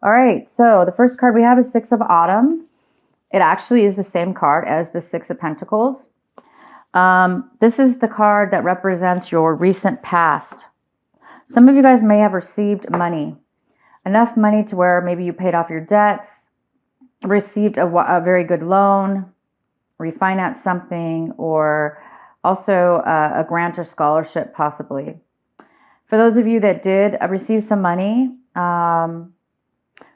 All right, so the first card we have is Six of Autumn. It actually is the same card as the Six of Pentacles. This is the card that represents your recent past. Some of you guys may have received money, enough money to where maybe you paid off your debts, received a very good loan, refinanced something, or also a grant or scholarship possibly. For those of you that did receive some money,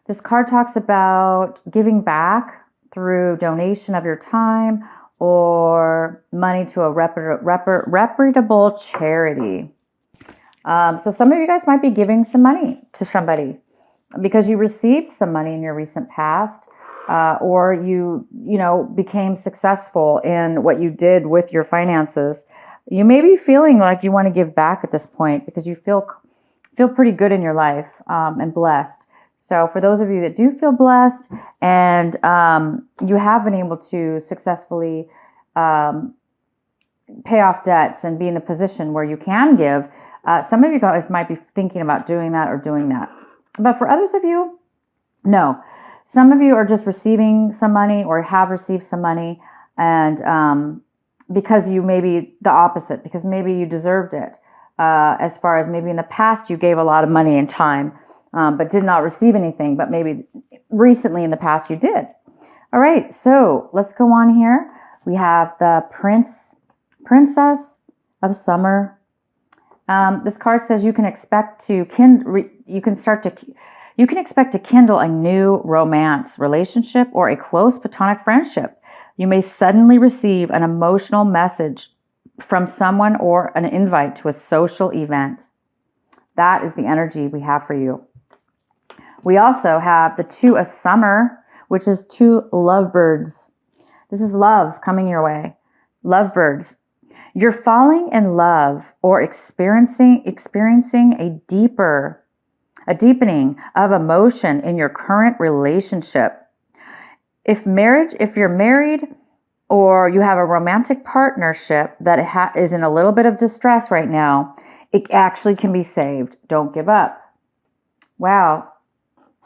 this card talks about giving back through donation of your time or money to a reputable charity. So some of you guys might be giving some money to somebody because you received some money in your recent past, or you became successful in what you did with your finances. You may be feeling like you want to give back at this point because you feel pretty good in your life and blessed. So for those of you that do feel blessed and you have been able to successfully pay off debts and be in a position where you can give, some of you guys might be thinking about doing that or doing that. But for others of you, no. Some of you are just receiving some money or have received some money, and because you may be the opposite, because maybe you deserved it. As far as maybe in the past you gave a lot of money and time, but did not receive anything, but maybe recently in the past you did. All right, so let's go on here. We have the Princess of Summer. This card says you can expect to kindle a new romance relationship or a close platonic friendship. You may suddenly receive an emotional message from someone or an invite to a social event. That is the energy we have for you. We also have the Two of Summer, which is two lovebirds. This is love coming your way. Lovebirds. You're falling in love or experiencing a deepening of emotion in your current relationship. If you're married or you have a romantic partnership that is in a little bit of distress right now, it actually can be saved. Don't give up. Wow.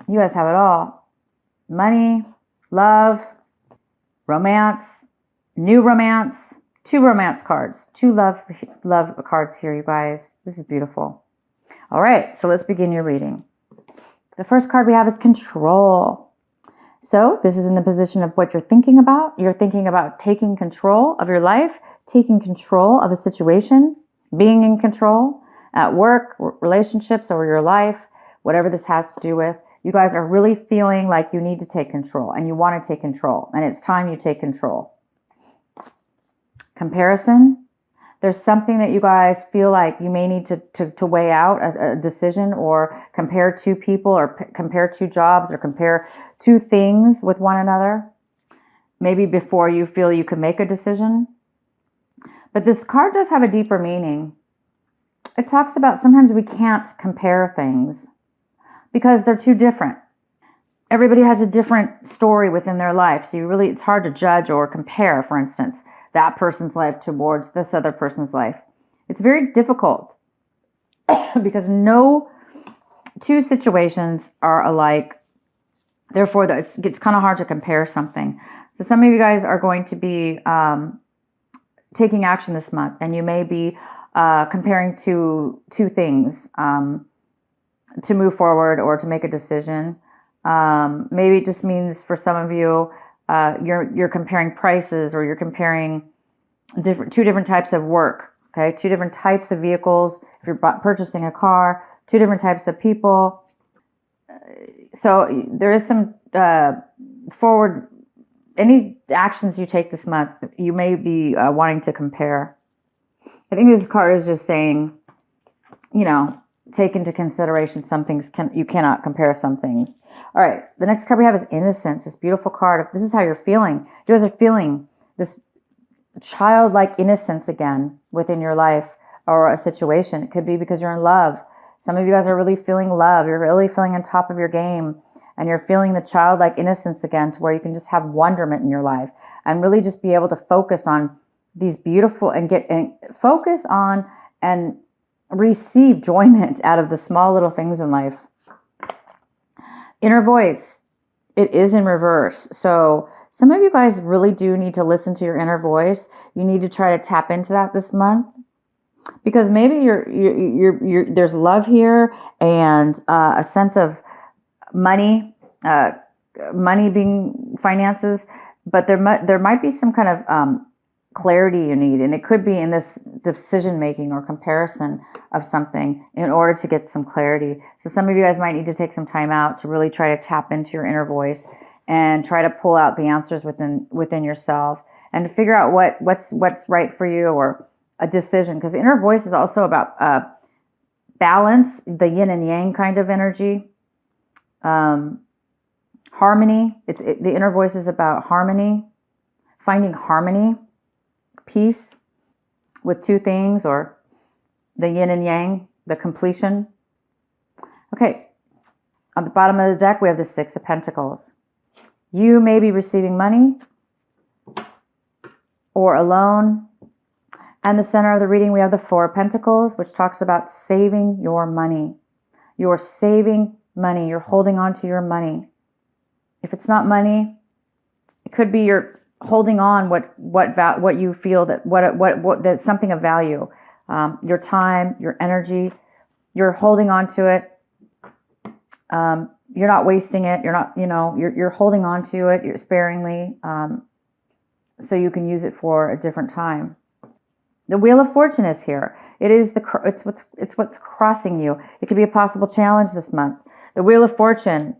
You guys have it all. Money, love, romance, new romance, two romance cards, two love cards here, you guys. This is beautiful. All right, so let's begin your reading. The first card we have is Control. So this is in the position of what you're thinking about. You're thinking about taking control of your life, taking control of a situation, being in control at work, relationships, or your life, whatever this has to do with. You guys are really feeling like you need to take control and you want to take control, and it's time you take control. Comparison. There's something that you guys feel like you may need to weigh out a decision, or compare two people, or compare two jobs, or compare two things with one another. Maybe before you feel you can make a decision. But this card does have a deeper meaning. It talks about sometimes we can't compare things because they're too different. Everybody has a different story within their life. So it's hard to judge or compare, for instance, that person's life towards this other person's life. It's very difficult because no two situations are alike. Therefore, it's kind of hard to compare something. So some of you guys are going to be taking action this month, and you may be comparing two things to move forward or to make a decision. Maybe it just means for some of you, you're comparing prices, or you're comparing two different types of work. Okay, two different types of vehicles. If you're purchasing a car, two different types of people. So there is some forward. Any actions you take this month, you may be wanting to compare. I think this card is just saying, take into consideration some things. You cannot compare some things. All right, the next card we have is Innocence. This beautiful card. This is how you're feeling. You guys are feeling this childlike innocence again within your life or a situation. It could be because you're in love. Some of you guys are really feeling love. You're really feeling on top of your game, and you're feeling the childlike innocence again, to where you can just have wonderment in your life and really just be able to focus on these beautiful and focus on and receive enjoyment out of the small little things in life. Inner voice, it is in reverse. So some of you guys really do need to listen to your inner voice. You need to try to tap into that this month, because maybe there's love here and a sense of money, money being finances, but there might be some kind of clarity you need, and it could be in this decision making or comparison of something in order to get some clarity. So some of you guys might need to take some time out to really try to tap into your inner voice and try to pull out the answers within yourself, and to figure out what's right for you, or a decision, because the inner voice is also about balance, the yin and yang kind of energy, harmony. The inner voice is about harmony, finding harmony, peace with two things, or the yin and yang, the completion. Okay, on the bottom of the deck we have the Six of Pentacles. You may be receiving money or a loan. And the center of the reading, we have the Four of Pentacles, which talks about saving your money. You're saving money. You're holding on to your money. If it's not money, it could be you're holding on what you feel that's something of value. Your time, your energy. You're holding on to it. You're not wasting it. You're not, you're holding on to it. You're sparingly, so you can use it for a different time. The Wheel of Fortune is here. It's what's crossing you. It could be a possible challenge this month. The Wheel of Fortune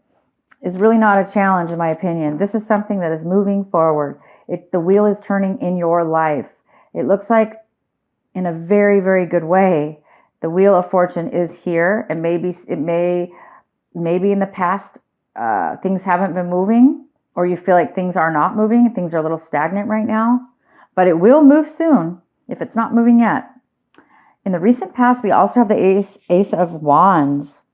is really not a challenge, in my opinion. This is something that is moving forward. The wheel is turning in your life. It looks like, in a very, very good way, the Wheel of Fortune is here, and maybe in the past things haven't been moving, or you feel like things are not moving. Things are a little stagnant right now, but it will move soon. If it's not moving yet. In the recent past, we also have the Ace of Wands.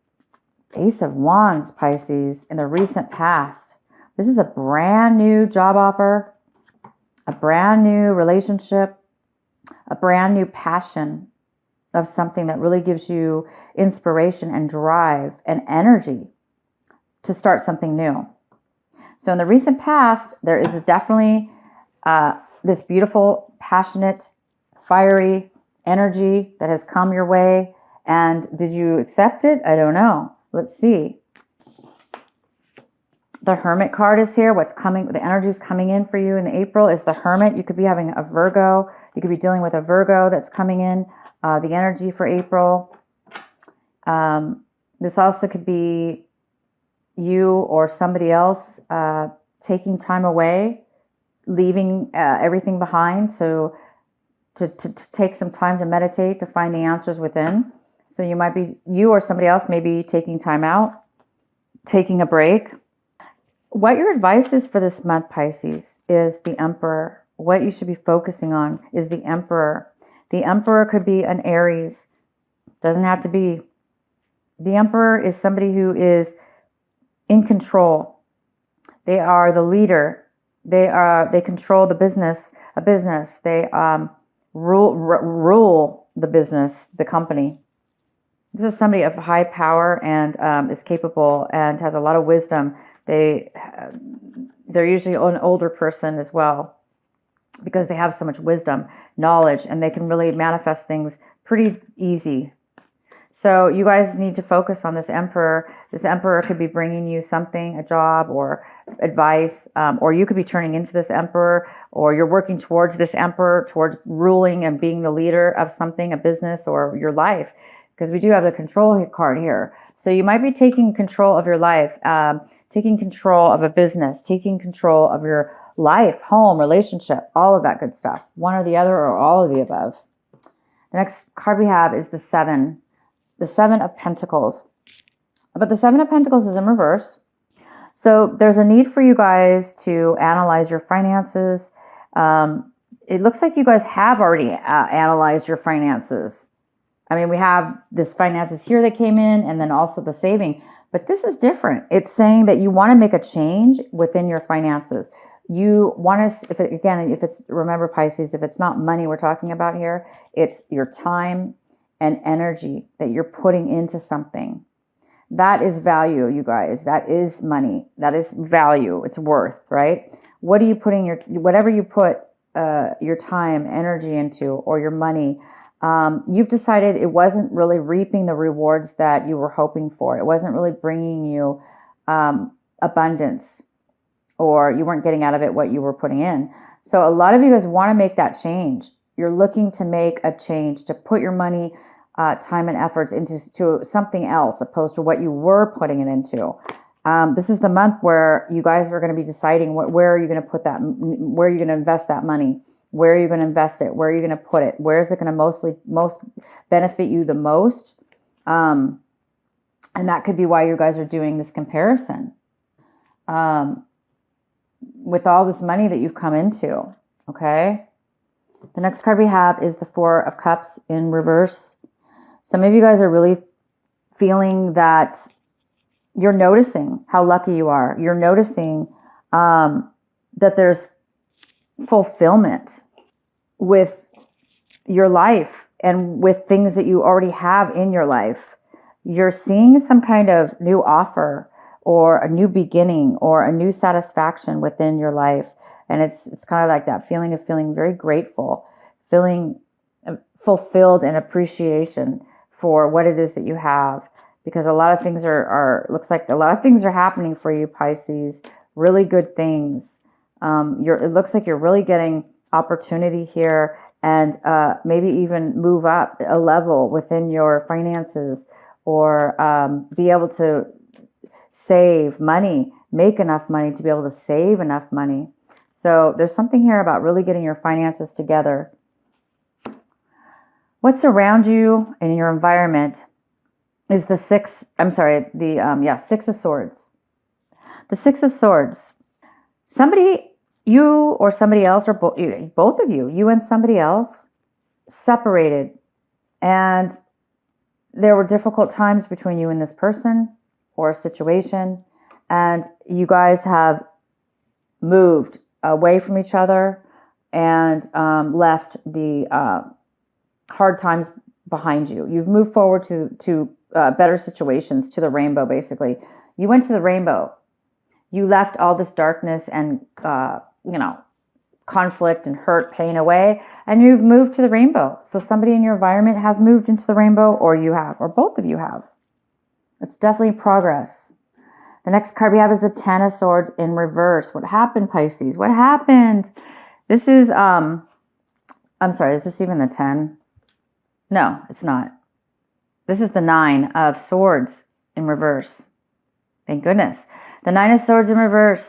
Ace of Wands, Pisces, in the recent past. This is a brand new job offer, a brand new relationship, a brand new passion of something that really gives you inspiration and drive and energy to start something new. So in the recent past, there is definitely this beautiful, passionate, fiery energy that has come your way. And did you accept it? I don't know. Let's see. The Hermit card is here. What's coming, the energy is coming in for you in April is the Hermit. You could be having a Virgo. You could be dealing with a Virgo that's coming in, the energy for April. This also could be you or somebody else taking time away, leaving everything behind. So to take some time to meditate, to find the answers within. So you or somebody else may be taking time out, taking a break. What your advice is for this month, Pisces, is the Emperor. What you should be focusing on is the Emperor. The Emperor could be an Aries. Doesn't have to be. The Emperor is somebody who is in control. They are the leader. They control a business. They rule the business, the company. This is somebody of high power and is capable and has a lot of wisdom. They're usually an older person as well, because they have so much wisdom, knowledge, and they can really manifest things pretty easy. So you guys need to focus on this Emperor. This Emperor could be bringing you something, a job or advice, or you could be turning into this Emperor, or you're working towards this Emperor, towards ruling and being the leader of something, a business or your life, because we do have the Control card here. So you might be taking control of your life, taking control of a business, taking control of your life, home, relationship, all of that good stuff. One or the other, or all of the above. The next card we have is the Seven of Pentacles. But the Seven of Pentacles is in reverse. So there's a need for you guys to analyze your finances. It looks like you guys have already analyzed your finances. I mean, we have this finances here that came in, and then also the saving. But this is different. It's saying that you want to make a change within your finances. You want to, remember Pisces, if it's not money we're talking about here, it's your time and energy that you're putting into something. That is value, you guys. That is money. That is value. It's worth, right? What are you putting whatever you put your time, energy into, or your money, you've decided it wasn't really reaping the rewards that you were hoping for. It wasn't really bringing you abundance, or you weren't getting out of it what you were putting in. So a lot of you guys want to make that change. You're looking to make a change, to put your money, time and efforts into something else opposed to what you were putting it into. This is the month where you guys are going to be deciding where are you going to put that, where are you going to invest that money, where are you going to invest it, where are you going to put it, where is it going to most benefit you the most, and that could be why you guys are doing this comparison with all this money that you've come into. Okay, the next card we have is the Four of Cups in reverse. Some of you guys are really feeling that you're noticing how lucky you are. You're noticing that there's fulfillment with your life and with things that you already have in your life. You're seeing some kind of new offer or a new beginning or a new satisfaction within your life. And it's kind of like that feeling of feeling very grateful, feeling fulfilled and appreciation for what it is that you have. Because a lot of things looks like a lot of things are happening for you, Pisces. Really good things. It looks like you're really getting opportunity here, and maybe even move up a level within your finances, or be able to save money, make enough money to be able to save enough money. So there's something here about really getting your finances together. What's around you in your environment is the Six of Swords. The Six of Swords. Somebody, you or somebody else, or both of you, you and somebody else, separated. And there were difficult times between you and this person or a situation. And you guys have moved away from each other and left the hard times behind you. You've moved forward to better situations, to the rainbow, basically. You went to the rainbow. You left all this darkness and, conflict and hurt, pain away, and you've moved to the rainbow. So somebody in your environment has moved into the rainbow, or you have, or both of you have. It's definitely progress. The next card we have is the Ten of Swords in reverse. What happened, Pisces? What happened? This is, I'm sorry, is this even the 10? No, it's not. This is the Nine of Swords in reverse. Thank goodness. The Nine of Swords in reverse.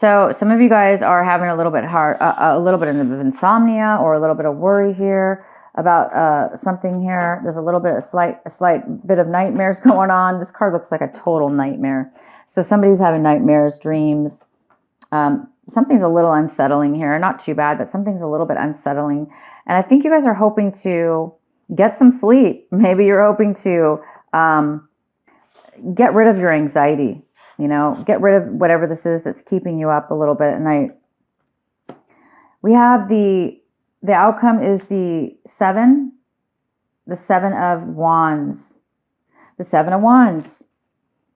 So some of you guys are having a little bit of insomnia, or a little bit of worry here about something here. There's a slight bit of nightmares going on. This card looks like a total nightmare. So somebody's having nightmares, dreams. Something's a little unsettling here. Not too bad, but something's a little bit unsettling. And I think you guys are hoping to get some sleep. Maybe you're hoping to get rid of your anxiety. Get rid of whatever this is that's keeping you up a little bit at night. We have the outcome is the Seven of Wands. The Seven of Wands.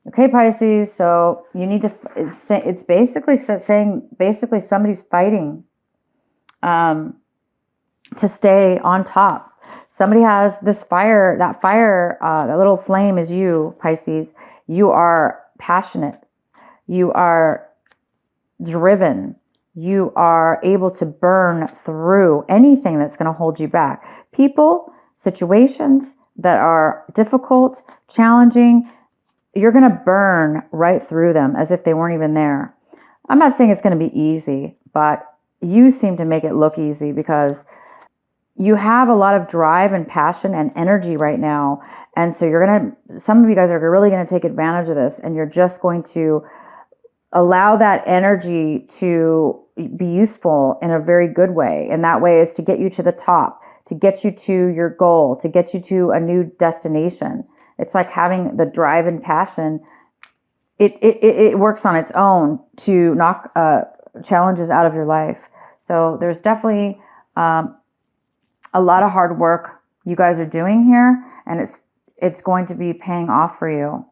Okay, Pisces, so you need to, it's basically saying, somebody's fighting to stay on top. Somebody has this fire, that little flame is you, Pisces. You are passionate. You are driven. You are able to burn through anything that's going to hold you back. People, situations that are difficult, challenging, you're going to burn right through them as if they weren't even there. I'm not saying it's going to be easy, but you seem to make it look easy because you have a lot of drive and passion and energy right now. And so some of you guys are really going to take advantage of this, and you're just going to allow that energy to be useful in a very good way. And that way is to get you to the top, to get you to your goal, to get you to a new destination. It's like having the drive and passion. It works on its own to knock challenges out of your life. So there's definitely a lot of hard work you guys are doing here, and it's going to be paying off for you.